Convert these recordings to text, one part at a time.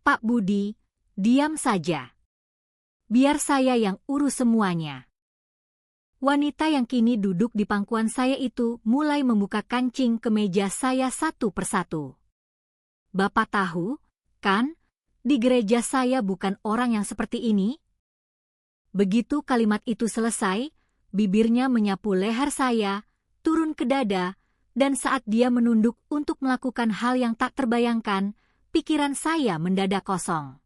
Pak Budi, diam saja. Biar saya yang urus semuanya. Wanita yang kini duduk di pangkuan saya itu mulai membuka kancing kemeja saya satu persatu. Bapak tahu, kan, di gereja saya bukan orang yang seperti ini? Begitu kalimat itu selesai, bibirnya menyapu leher saya, turun ke dada, dan saat dia menunduk untuk melakukan hal yang tak terbayangkan, pikiran saya mendadak kosong.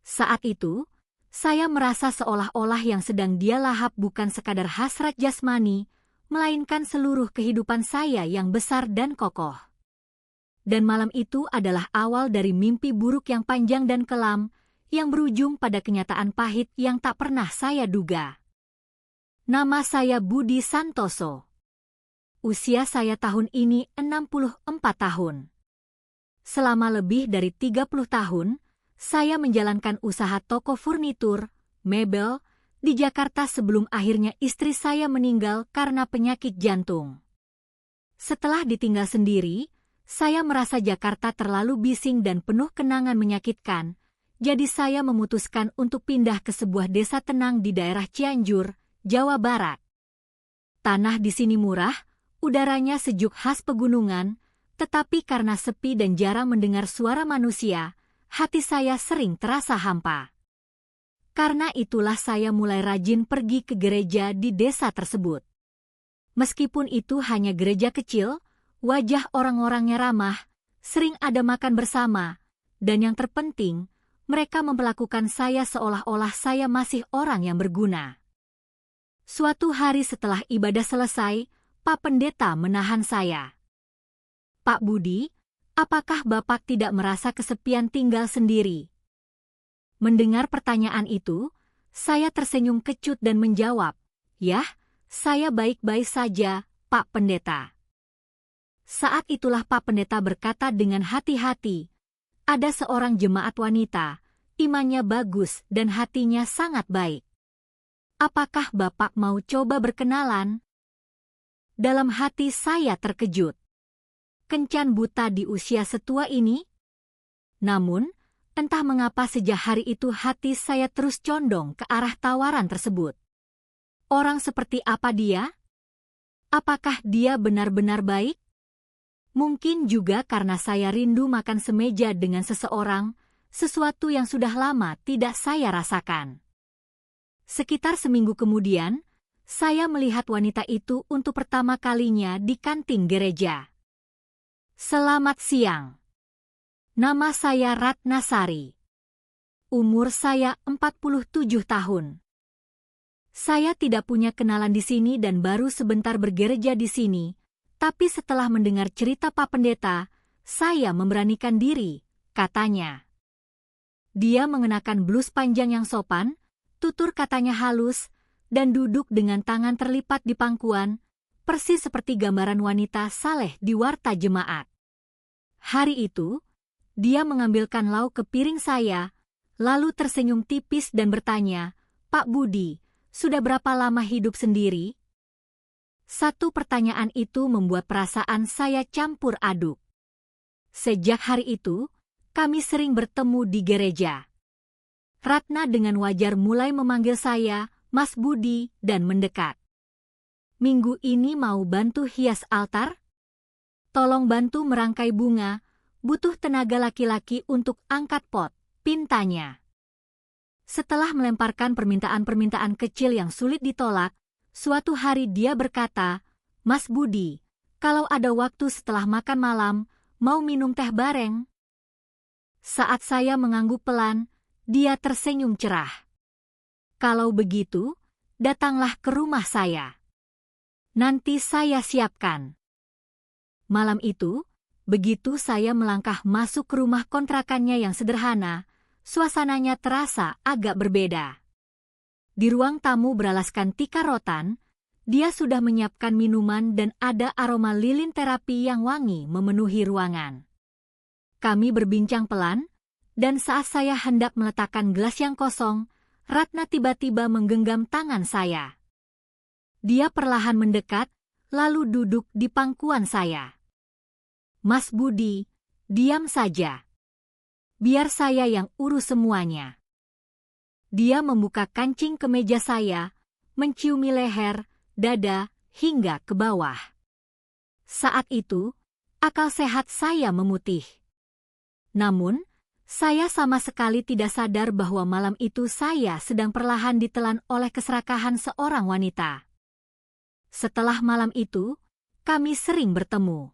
Saat itu, saya merasa seolah-olah yang sedang dia lahap bukan sekadar hasrat jasmani, melainkan seluruh kehidupan saya yang besar dan kokoh. Dan malam itu adalah awal dari mimpi buruk yang panjang dan kelam, yang berujung pada kenyataan pahit yang tak pernah saya duga. Nama saya Budi Santoso. Usia saya tahun ini 64 tahun. Selama lebih dari 30 tahun, saya menjalankan usaha toko furnitur, mebel, di Jakarta sebelum akhirnya istri saya meninggal karena penyakit jantung. Setelah ditinggal sendiri, saya merasa Jakarta terlalu bising dan penuh kenangan menyakitkan, jadi saya memutuskan untuk pindah ke sebuah desa tenang di daerah Cianjur, Jawa Barat. Tanah di sini murah, udaranya sejuk khas pegunungan, tetapi karena sepi dan jarang mendengar suara manusia, hati saya sering terasa hampa. Karena itulah saya mulai rajin pergi ke gereja di desa tersebut. Meskipun itu hanya gereja kecil, wajah orang-orangnya ramah, sering ada makan bersama, dan yang terpenting, mereka memperlakukan saya seolah-olah saya masih orang yang berguna. Suatu hari setelah ibadah selesai, Pak Pendeta menahan saya. Pak Budi, apakah Bapak tidak merasa kesepian tinggal sendiri? Mendengar pertanyaan itu, saya tersenyum kecut dan menjawab, "Yah, saya baik-baik saja, Pak Pendeta." Saat itulah Pak Pendeta berkata dengan hati-hati, "Ada seorang jemaat wanita, imannya bagus dan hatinya sangat baik. Apakah Bapak mau coba berkenalan?" Dalam hati saya terkejut. Kencan buta di usia setua ini? Namun, entah mengapa sejak hari itu hati saya terus condong ke arah tawaran tersebut. Orang seperti apa dia? Apakah dia benar-benar baik? Mungkin juga karena saya rindu makan semeja dengan seseorang, sesuatu yang sudah lama tidak saya rasakan. Sekitar seminggu kemudian, saya melihat wanita itu untuk pertama kalinya di kantin gereja. "Selamat siang. Nama saya Ratnasari. Umur saya 47 tahun. Saya tidak punya kenalan di sini dan baru sebentar bergereja di sini, tapi setelah mendengar cerita Pak Pendeta, saya memberanikan diri," katanya. Dia mengenakan blus panjang yang sopan, tutur katanya halus, dan duduk dengan tangan terlipat di pangkuan, persis seperti gambaran wanita saleh di warta jemaat. Hari itu, dia mengambilkan lauk ke piring saya, lalu tersenyum tipis dan bertanya, "Pak Budi, sudah berapa lama hidup sendiri?" Satu pertanyaan itu membuat perasaan saya campur aduk. Sejak hari itu, kami sering bertemu di gereja. Ratna dengan wajar mulai memanggil saya Mas Budi dan mendekat. "Minggu ini mau bantu hias altar? Tolong bantu merangkai bunga, butuh tenaga laki-laki untuk angkat pot," pintanya. Setelah melemparkan permintaan-permintaan kecil yang sulit ditolak, suatu hari dia berkata, "Mas Budi, kalau ada waktu setelah makan malam, mau minum teh bareng?" Saat saya mengangguk pelan, dia tersenyum cerah. "Kalau begitu, datanglah ke rumah saya. Nanti saya siapkan." Malam itu, begitu saya melangkah masuk ke rumah kontrakannya yang sederhana, suasananya terasa agak berbeda. Di ruang tamu beralaskan tikar rotan, dia sudah menyiapkan minuman dan ada aroma lilin terapi yang wangi memenuhi ruangan. Kami berbincang pelan, dan saat saya hendak meletakkan gelas yang kosong, Ratna tiba-tiba menggenggam tangan saya. Dia perlahan mendekat, lalu duduk di pangkuan saya. "Mas Budi, diam saja. Biar saya yang urus semuanya. Dia membuka kancing kemeja saya, menciumi leher, dada, hingga ke bawah. Saat itu, akal sehat saya memutih. Namun, saya sama sekali tidak sadar bahwa malam itu saya sedang perlahan ditelan oleh keserakahan seorang wanita. Setelah malam itu, kami sering bertemu.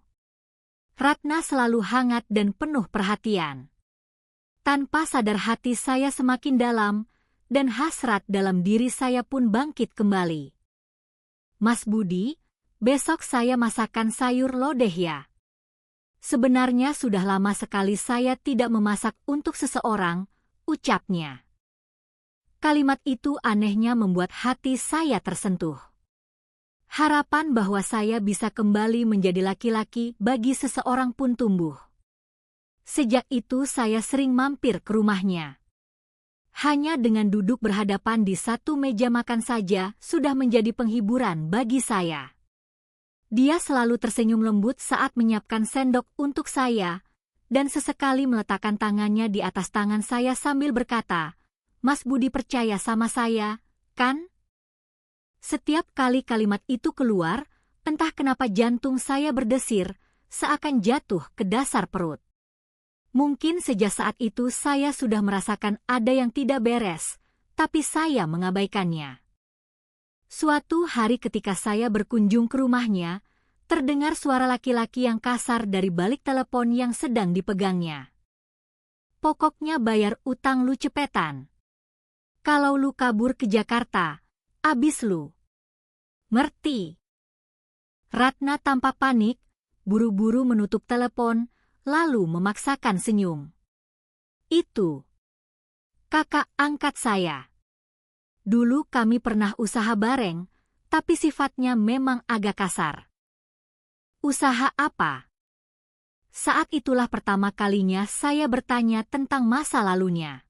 Ratna selalu hangat dan penuh perhatian. Tanpa sadar hati saya semakin dalam, dan hasrat dalam diri saya pun bangkit kembali. Mas Budi, besok saya masakan sayur lodeh ya. Sebenarnya sudah lama sekali saya tidak memasak untuk seseorang, ucapnya. Kalimat itu anehnya membuat hati saya tersentuh. Harapan bahwa saya bisa kembali menjadi laki-laki bagi seseorang pun tumbuh. Sejak itu saya sering mampir ke rumahnya. Hanya dengan duduk berhadapan di satu meja makan saja sudah menjadi penghiburan bagi saya. Dia selalu tersenyum lembut saat menyiapkan sendok untuk saya, dan sesekali meletakkan tangannya di atas tangan saya sambil berkata, "Mas Budi percaya sama saya, kan?" Setiap kali kalimat itu keluar, entah kenapa jantung saya berdesir, seakan jatuh ke dasar perut. Mungkin sejak saat itu saya sudah merasakan ada yang tidak beres, tapi saya mengabaikannya. Suatu hari ketika saya berkunjung ke rumahnya, terdengar suara laki-laki yang kasar dari balik telepon yang sedang dipegangnya. "Pokoknya bayar utang lu cepetan. Kalau lu kabur ke Jakarta, abis lu. Ngerti?" Ratna tampak panik, buru-buru menutup telepon, lalu memaksakan senyum. "Itu kakak angkat saya. Dulu kami pernah usaha bareng, tapi sifatnya memang agak kasar." "Usaha apa?" Saat itulah pertama kalinya saya bertanya tentang masa lalunya.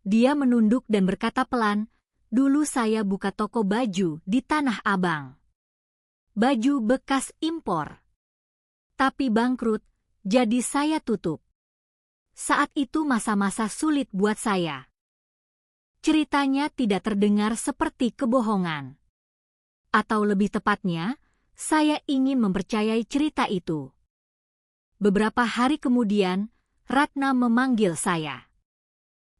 Dia menunduk dan berkata pelan, "Dulu saya buka toko baju di Tanah Abang. Baju bekas impor. Tapi bangkrut, jadi saya tutup. Saat itu masa-masa sulit buat saya." Ceritanya tidak terdengar seperti kebohongan. Atau lebih tepatnya, saya ingin mempercayai cerita itu. Beberapa hari kemudian, Ratna memanggil saya.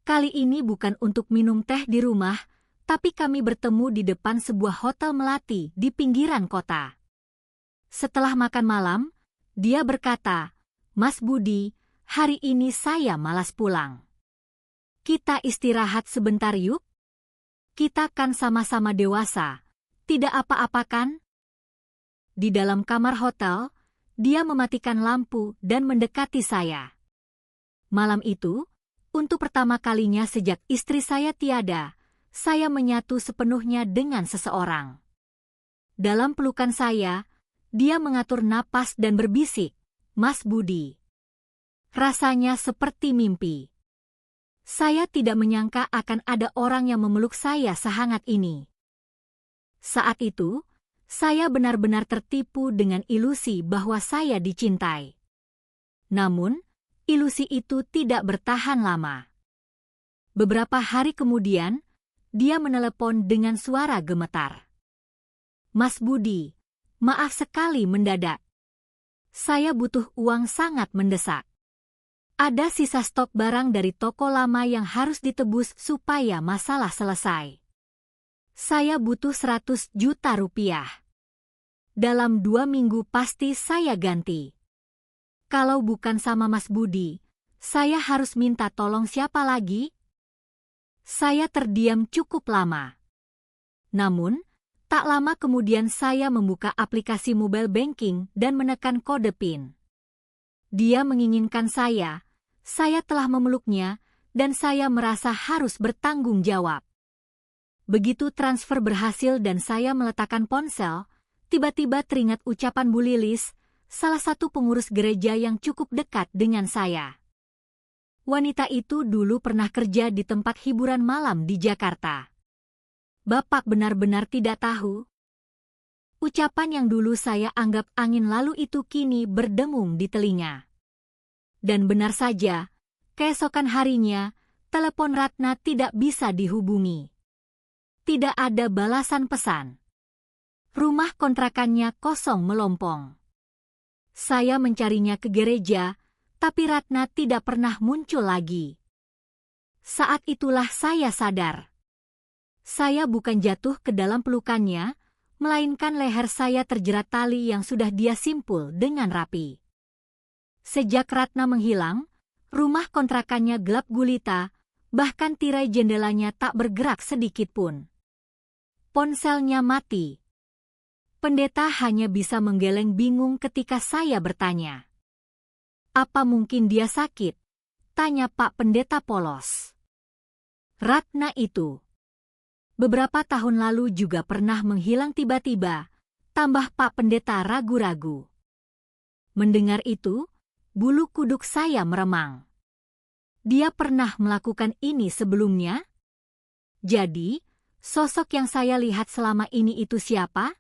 Kali ini bukan untuk minum teh di rumah, tapi kami bertemu di depan sebuah hotel melati di pinggiran kota. Setelah makan malam, dia berkata, "Mas Budi, hari ini saya malas pulang. Kita istirahat sebentar yuk? Kita kan sama-sama dewasa, tidak apa-apa kan?" Di dalam kamar hotel, dia mematikan lampu dan mendekati saya. Malam itu, untuk pertama kalinya sejak istri saya tiada, saya menyatu sepenuhnya dengan seseorang. Dalam pelukan saya, dia mengatur napas dan berbisik, "Mas Budi." Rasanya seperti mimpi. Saya tidak menyangka akan ada orang yang memeluk saya sehangat ini. Saat itu, saya benar-benar tertipu dengan ilusi bahwa saya dicintai. Namun, ilusi itu tidak bertahan lama. Beberapa hari kemudian, dia menelepon dengan suara gemetar. "Mas Budi, maaf sekali mendadak. Saya butuh uang sangat mendesak. Ada sisa stok barang dari toko lama yang harus ditebus supaya masalah selesai. Saya butuh 100 juta rupiah. Dalam 2 minggu pasti saya ganti. Kalau bukan sama Mas Budi, saya harus minta tolong siapa lagi?" Saya terdiam cukup lama. Namun, tak lama kemudian saya membuka aplikasi mobile banking dan menekan kode PIN. Dia menginginkan saya telah memeluknya, dan saya merasa harus bertanggung jawab. Begitu transfer berhasil dan saya meletakkan ponsel, tiba-tiba teringat ucapan Bu Lilis, salah satu pengurus gereja yang cukup dekat dengan saya. Wanita itu dulu pernah kerja di tempat hiburan malam di Jakarta. Bapak benar-benar tidak tahu. Ucapan yang dulu saya anggap angin lalu itu kini berdengung di telinga. Dan benar saja, Keesokan harinya, telepon Ratna tidak bisa dihubungi. Tidak ada balasan pesan. Rumah kontrakannya kosong melompong. Saya mencarinya ke gereja, tapi Ratna tidak pernah muncul lagi. Saat itulah saya sadar. Saya bukan jatuh ke dalam pelukannya, melainkan leher saya terjerat tali yang sudah dia simpul dengan rapi. Sejak Ratna menghilang, rumah kontrakannya gelap gulita, bahkan tirai jendelanya tak bergerak sedikit pun. Ponselnya mati. Pendeta hanya bisa menggeleng bingung ketika saya bertanya. "Apa mungkin dia sakit?" tanya Pak Pendeta polos. Ratna itu beberapa tahun lalu juga pernah menghilang tiba-tiba, tambah Pak Pendeta ragu-ragu. Mendengar itu, bulu kuduk saya meremang. Dia pernah melakukan ini sebelumnya? Jadi, sosok yang saya lihat selama ini itu siapa?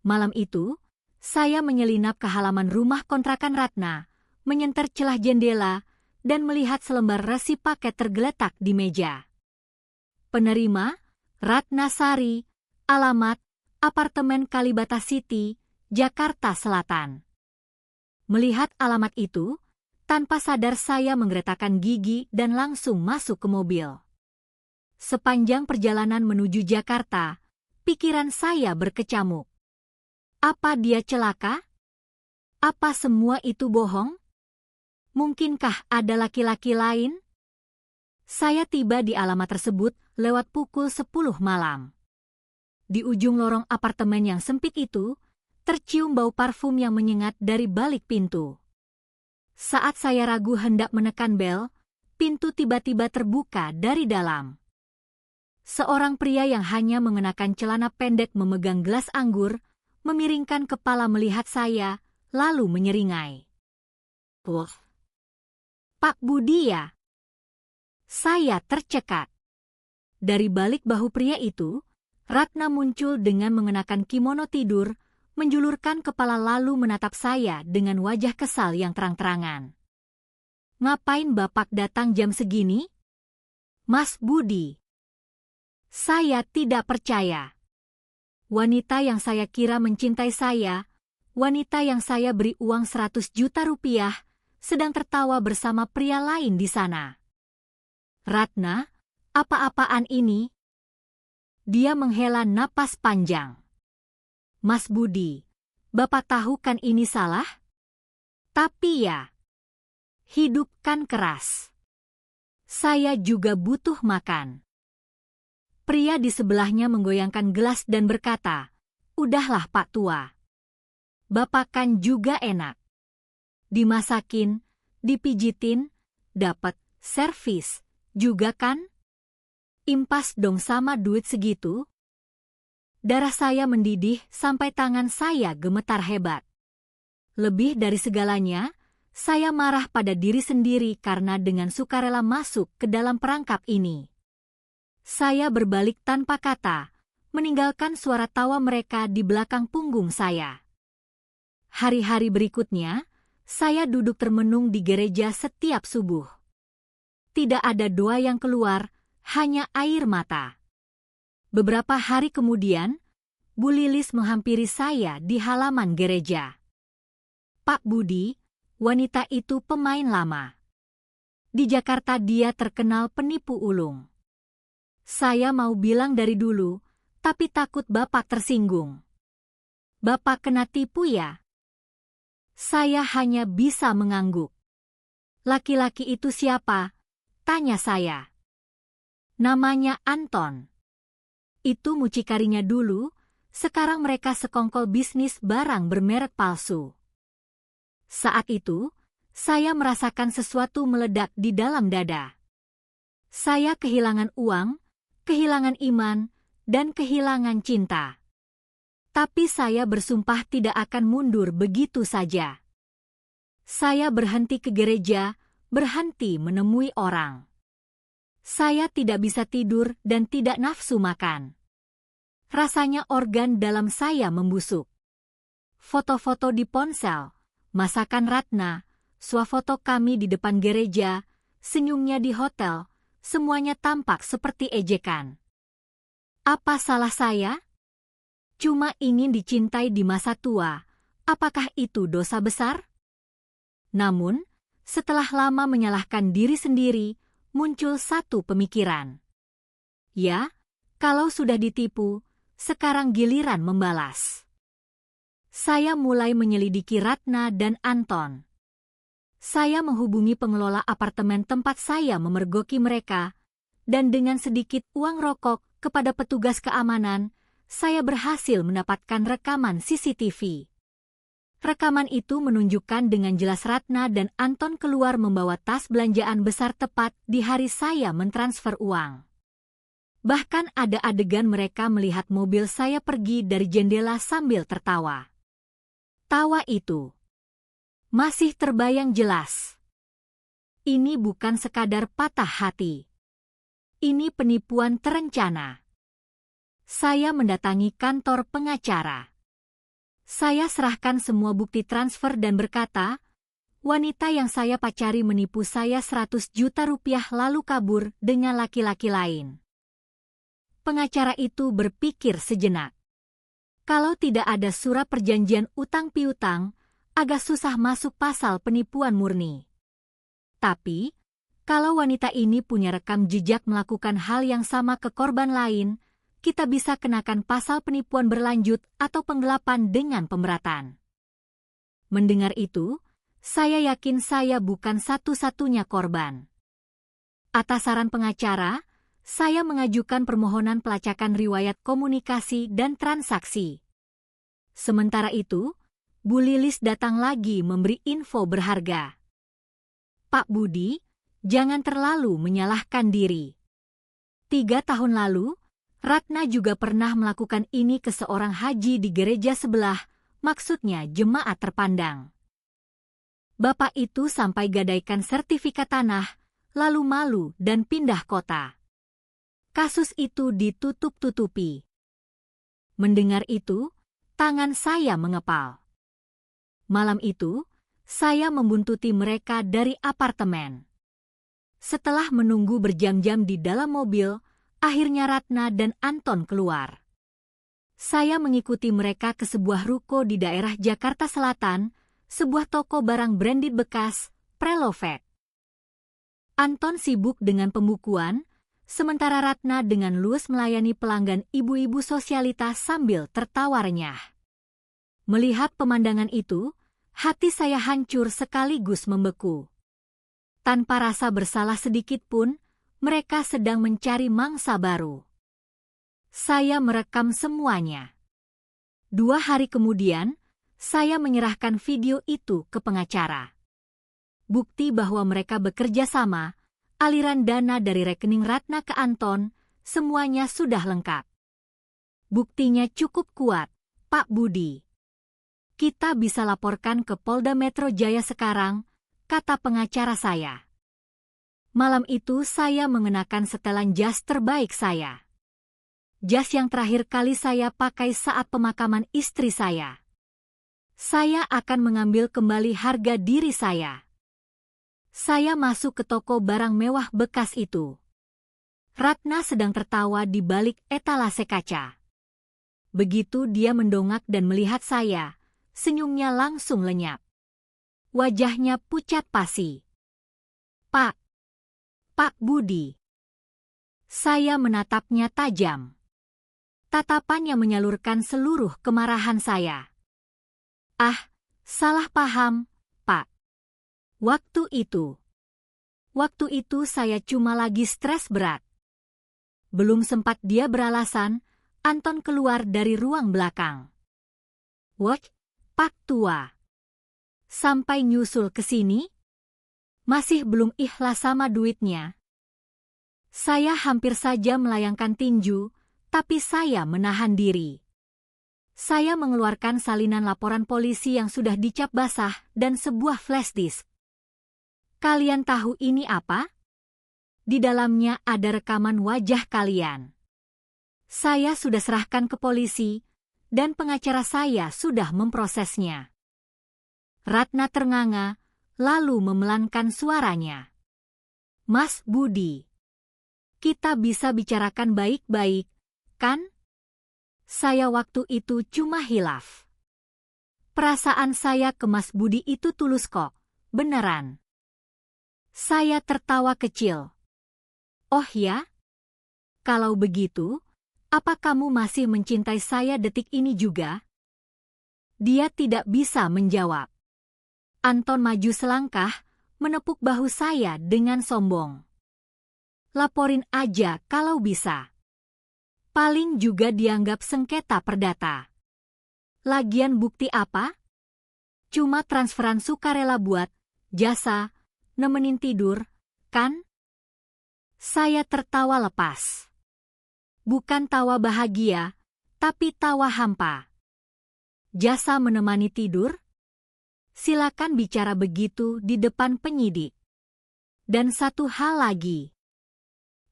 Malam itu, saya menyelinap ke halaman rumah kontrakan Ratna, menyenter celah jendela, dan melihat selembar resi paket tergeletak di meja. Penerima, Ratna Sari, alamat, apartemen Kalibata City, Jakarta Selatan. Melihat alamat itu, tanpa sadar saya menggeretakkan gigi dan langsung masuk ke mobil. Sepanjang perjalanan menuju Jakarta, pikiran saya berkecamuk. Apa dia celaka? Apa semua itu bohong? Mungkinkah ada laki-laki lain? Saya tiba di alamat tersebut lewat pukul 10 malam. Di ujung lorong apartemen yang sempit itu, tercium bau parfum yang menyengat dari balik pintu. Saat saya ragu hendak menekan bel, pintu tiba-tiba terbuka dari dalam. Seorang pria yang hanya mengenakan celana pendek memegang gelas anggur, memiringkan kepala melihat saya, lalu menyeringai. "Wah, Pak Budi ya?" Saya tercekat. Dari balik bahu pria itu, Ratna muncul dengan mengenakan kimono tidur, menjulurkan kepala lalu menatap saya dengan wajah kesal yang terang-terangan. "Ngapain Bapak datang jam segini?" "Mas Budi." Saya tidak percaya. Wanita yang saya kira mencintai saya, wanita yang saya beri uang 100 juta rupiah, sedang tertawa bersama pria lain di sana. "Ratna, apa-apaan ini?" Dia menghela napas panjang. "Mas Budi, Bapak tahu kan ini salah? Tapi ya, hidup kan keras. Saya juga butuh makan." Pria di sebelahnya menggoyangkan gelas dan berkata, "Udahlah Pak Tua. Bapak kan juga enak. Dimasakin, dipijitin, dapat servis juga kan? Impas dong sama duit segitu." Darah saya mendidih sampai tangan saya gemetar hebat. Lebih dari segalanya, saya marah pada diri sendiri karena dengan sukarela masuk ke dalam perangkap ini. Saya berbalik tanpa kata, meninggalkan suara tawa mereka di belakang punggung saya. Hari-hari berikutnya, saya duduk termenung di gereja setiap subuh. Tidak ada doa yang keluar, hanya air mata. Beberapa hari kemudian, Bu Lilis menghampiri saya di halaman gereja. "Pak Budi, wanita itu pemain lama. Di Jakarta dia terkenal penipu ulung. Saya mau bilang dari dulu, tapi takut Bapak tersinggung. Bapak kena tipu ya?" Saya hanya bisa mengangguk. "Laki-laki itu siapa?" tanya saya. "Namanya Anton. Itu mucikarinya dulu, sekarang mereka sekongkol bisnis barang bermerek palsu." Saat itu, saya merasakan sesuatu meledak di dalam dada. Saya kehilangan uang, kehilangan iman, dan kehilangan cinta. Tapi saya bersumpah tidak akan mundur begitu saja. Saya berhenti ke gereja, berhenti menemui orang. Saya tidak bisa tidur dan tidak nafsu makan. Rasanya organ dalam saya membusuk. Foto-foto di ponsel, masakan Ratna, swafoto kami di depan gereja, senyumnya di hotel, semuanya tampak seperti ejekan. Apa salah saya? Cuma ingin dicintai di masa tua, apakah itu dosa besar? Namun, setelah lama menyalahkan diri sendiri, muncul satu pemikiran. Ya, kalau sudah ditipu, sekarang giliran membalas. Saya mulai menyelidiki Ratna dan Anton. Saya menghubungi pengelola apartemen tempat saya memergoki mereka, dan dengan sedikit uang rokok kepada petugas keamanan, saya berhasil mendapatkan rekaman CCTV. Rekaman itu menunjukkan dengan jelas Ratna dan Anton keluar membawa tas belanjaan besar tepat di hari saya mentransfer uang. Bahkan ada adegan mereka melihat mobil saya pergi dari jendela sambil tertawa. Tawa itu masih terbayang jelas. Ini bukan sekadar patah hati. Ini penipuan terencana. Saya mendatangi kantor pengacara. Saya serahkan semua bukti transfer dan berkata, wanita yang saya pacari menipu saya 100 juta rupiah lalu kabur dengan laki-laki lain. Pengacara itu berpikir sejenak. Kalau tidak ada surat perjanjian utang piutang, agak susah masuk pasal penipuan murni. Tapi, kalau wanita ini punya rekam jejak melakukan hal yang sama ke korban lain, kita bisa kenakan pasal penipuan berlanjut atau penggelapan dengan pemberatan. Mendengar itu, saya yakin saya bukan satu-satunya korban. Atas saran pengacara, saya mengajukan permohonan pelacakan riwayat komunikasi dan transaksi. Sementara itu, Bu Lilis datang lagi memberi info berharga. Pak Budi, jangan terlalu menyalahkan diri. 3 tahun lalu, Ratna juga pernah melakukan ini ke seorang haji di gereja sebelah, maksudnya jemaat terpandang. Bapak itu sampai gadaikan sertifikat tanah, lalu malu dan pindah kota. Kasus itu ditutup-tutupi. Mendengar itu, tangan saya mengepal. Malam itu, saya membuntuti mereka dari apartemen. Setelah menunggu berjam-jam di dalam mobil, akhirnya Ratna dan Anton keluar. Saya mengikuti mereka ke sebuah ruko di daerah Jakarta Selatan, sebuah toko barang branded bekas, Preloved. Anton sibuk dengan pembukuan, sementara Ratna dengan luas melayani pelanggan ibu-ibu sosialitas sambil tertawa renyah. Melihat pemandangan itu, hati saya hancur sekaligus membeku. Tanpa rasa bersalah sedikit pun, mereka sedang mencari mangsa baru. Saya merekam semuanya. 2 hari kemudian, saya menyerahkan video itu ke pengacara. Bukti bahwa mereka bekerja sama, aliran dana dari rekening Ratna ke Anton, semuanya sudah lengkap. Buktinya cukup kuat, Pak Budi. Kita bisa laporkan ke Polda Metro Jaya sekarang, kata pengacara saya. Malam itu saya mengenakan setelan jas terbaik saya. Jas yang terakhir kali saya pakai saat pemakaman istri saya. Saya akan mengambil kembali harga diri saya. Saya masuk ke toko barang mewah bekas itu. Ratna sedang tertawa di balik etalase kaca. Begitu dia mendongak dan melihat saya, senyumnya langsung lenyap. Wajahnya pucat pasi. Pak Budi. Saya menatapnya tajam. Tatapan yang menyalurkan seluruh kemarahan saya. Ah, salah paham, Pak. Waktu itu saya cuma lagi stres berat. Belum sempat dia beralasan, Anton keluar dari ruang belakang. Wah, Pak Tua. Sampai nyusul ke sini? Masih belum ikhlas sama duitnya. Saya hampir saja melayangkan tinju, tapi saya menahan diri. Saya mengeluarkan salinan laporan polisi yang sudah dicap basah dan sebuah flash disk. Kalian tahu ini apa? Di dalamnya ada rekaman wajah kalian. Saya sudah serahkan ke polisi, dan pengacara saya sudah memprosesnya. Ratna ternganga, lalu memelankan suaranya. Mas Budi, kita bisa bicarakan baik-baik, kan? Saya waktu itu cuma hilaf. Perasaan saya ke Mas Budi itu tulus kok, beneran. Saya tertawa kecil. Oh ya? Kalau begitu, apa kamu masih mencintai saya detik ini juga? Dia tidak bisa menjawab. Anton maju selangkah, menepuk bahu saya dengan sombong. Laporin aja kalau bisa. Paling juga dianggap sengketa perdata. Lagian bukti apa? Cuma transferan sukarela buat jasa, nemenin tidur, kan? Saya tertawa lepas. Bukan tawa bahagia, tapi tawa hampa. Jasa menemani tidur? Silakan bicara begitu di depan penyidik. Dan satu hal lagi.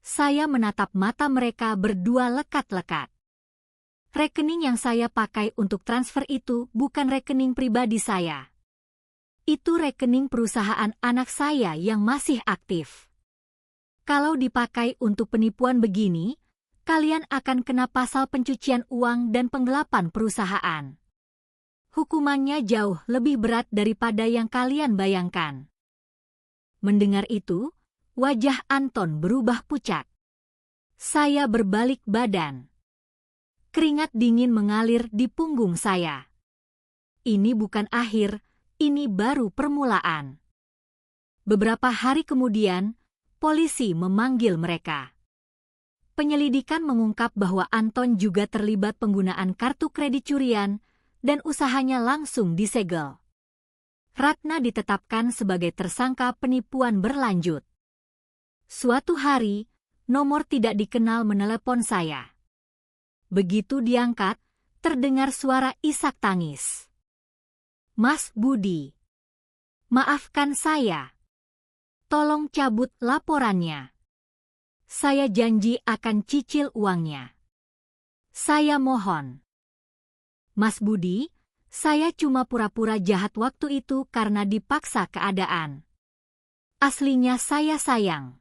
Saya menatap mata mereka berdua lekat-lekat. Rekening yang saya pakai untuk transfer itu bukan rekening pribadi saya. Itu rekening perusahaan anak saya yang masih aktif. Kalau dipakai untuk penipuan begini, kalian akan kena pasal pencucian uang dan penggelapan perusahaan. Hukumannya jauh lebih berat daripada yang kalian bayangkan. Mendengar itu, wajah Anton berubah pucat. Saya berbalik badan. Keringat dingin mengalir di punggung saya. Ini bukan akhir, ini baru permulaan. Beberapa hari kemudian, polisi memanggil mereka. Penyelidikan mengungkap bahwa Anton juga terlibat penggunaan kartu kredit curian dan usahanya langsung disegel. Ratna ditetapkan sebagai tersangka penipuan berlanjut. Suatu hari, nomor tidak dikenal menelepon saya. Begitu diangkat, terdengar suara isak tangis. Mas Budi, maafkan saya. Tolong cabut laporannya. Saya janji akan cicil uangnya. Saya mohon. Mas Budi, saya cuma pura-pura jahat waktu itu karena dipaksa keadaan. Aslinya saya sayang.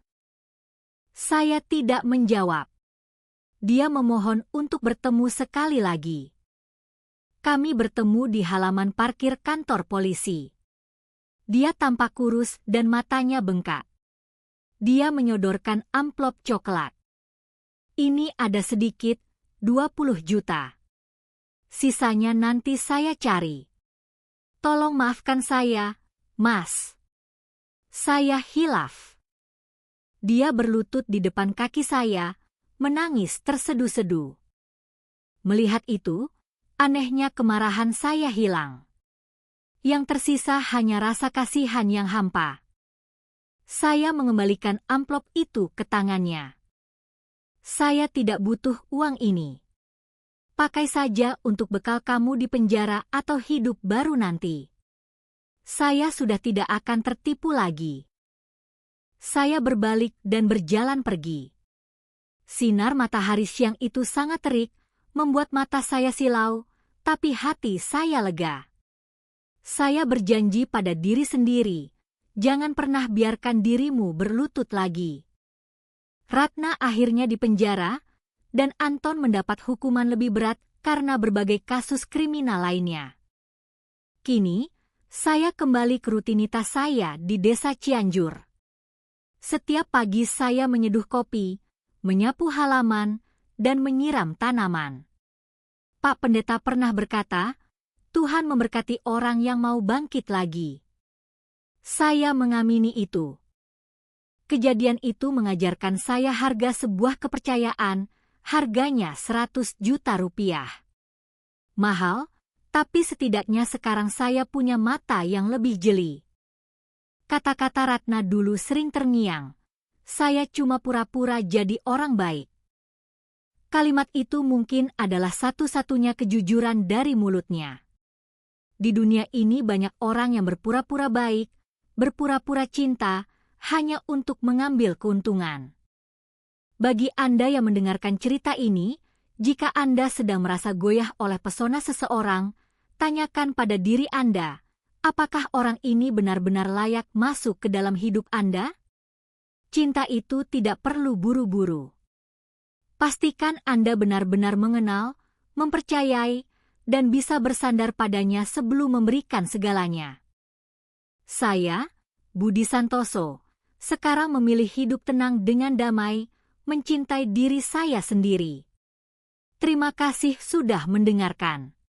Saya tidak menjawab. Dia memohon untuk bertemu sekali lagi. Kami bertemu di halaman parkir kantor polisi. Dia tampak kurus dan matanya bengkak. Dia menyodorkan amplop coklat. Ini ada sedikit, 20 juta. Sisanya nanti saya cari. Tolong maafkan saya, Mas. Saya hilaf. Dia berlutut di depan kaki saya, menangis tersedu-sedu. Melihat itu, anehnya kemarahan saya hilang. Yang tersisa hanya rasa kasihan yang hampa. Saya mengembalikan amplop itu ke tangannya. Saya tidak butuh uang ini. Pakai saja untuk bekal kamu di penjara atau hidup baru nanti. Saya sudah tidak akan tertipu lagi. Saya berbalik dan berjalan pergi. Sinar matahari siang itu sangat terik, membuat mata saya silau, tapi hati saya lega. Saya berjanji pada diri sendiri, jangan pernah biarkan dirimu berlutut lagi. Ratna akhirnya dipenjara, dan Anton mendapat hukuman lebih berat karena berbagai kasus kriminal lainnya. Kini, saya kembali ke rutinitas saya di desa Cianjur. Setiap pagi saya menyeduh kopi, menyapu halaman, dan menyiram tanaman. Pak Pendeta pernah berkata, Tuhan memberkati orang yang mau bangkit lagi. Saya mengamini itu. Kejadian itu mengajarkan saya harga sebuah kepercayaan, harganya 100 juta rupiah. Mahal, tapi setidaknya sekarang saya punya mata yang lebih jeli. Kata-kata Ratna dulu sering terngiang. Saya cuma pura-pura jadi orang baik. Kalimat itu mungkin adalah satu-satunya kejujuran dari mulutnya. Di dunia ini banyak orang yang berpura-pura baik, berpura-pura cinta, hanya untuk mengambil keuntungan. Bagi Anda yang mendengarkan cerita ini, jika Anda sedang merasa goyah oleh pesona seseorang, tanyakan pada diri Anda, apakah orang ini benar-benar layak masuk ke dalam hidup Anda? cinta itu tidak perlu buru-buru. Pastikan Anda benar-benar mengenal, mempercayai, dan bisa bersandar padanya sebelum memberikan segalanya. Saya, Budi Santoso, sekarang memilih hidup tenang dengan damai, mencintai diri saya sendiri. Terima kasih sudah mendengarkan.